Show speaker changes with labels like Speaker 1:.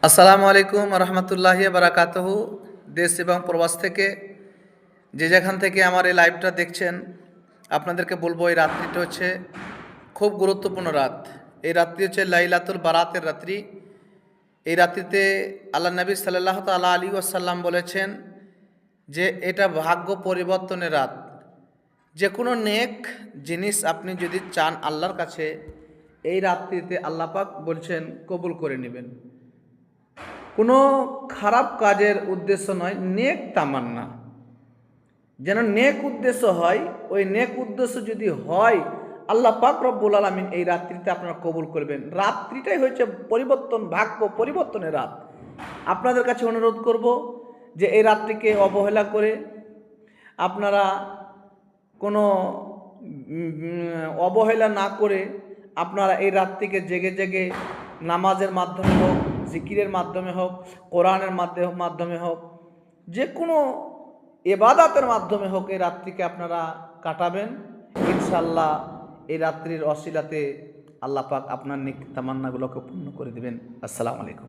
Speaker 1: আসসালামু আলাইকুম রহমতুল্লাহি বারাকাতুহু। দেশ এবং প্রবাস থেকে যে যেখান থেকে আমার এই লাইভটা দেখছেন, আপনাদেরকে বলবো এই রাত্রিটা হচ্ছে খুব গুরুত্বপূর্ণ রাত। এই রাত্রি হচ্ছে লাইলাতুল বারাতের রাত্রি। এই রাত্রিতে আল্লাহ নবী সাল্লাল্লাহু তাআলা আলাইহি ওয়াসাল্লাম বলেছেন যে এটা ভাগ্য পরিবর্তনের রাত। যে কোনো নেক জিনিস আপনি যদি চান আল্লাহর কাছে, এই রাত্রিতে আল্লাহ পাক বলছেন কবুল করে নেবেন। কোনো খারাপ কাজের উদ্দেশ্য নয়, নেক তামান্না যেন নেক উদ্দেশ্য হয়। ওই নেক উদ্দেশ্য যদি হয়, আল্লাহ পাক রব্বুল আলামিন এই রাত্রিতে আপনারা কবুল করবেন। রাত্রিটাই হচ্ছে পরিবর্তন, ভাগ্য পরিবর্তনের রাত। আপনাদের কাছে অনুরোধ করব যে এই রাত্রিকে অবহেলা করে আপনারা কোনো অবহেলা না করে আপনারা এই রাত্রিকে জেগে জেগে নামাজের মাধ্যমে হোক, জিকিরের মাধ্যমে হোক, কোরআনের মাধ্যমে হোক, যে কোনো ইবাদতের মাধ্যমে হোক এই রাত্রিকে আপনারা কাটাবেন। ইনশাআল্লাহ এই রাত্রির অসিলাতে আল্লাহ পাক আপনার নেক তামান্নাগুলোকে পূর্ণ করে দেবেন। আসসালামু আলাইকুম।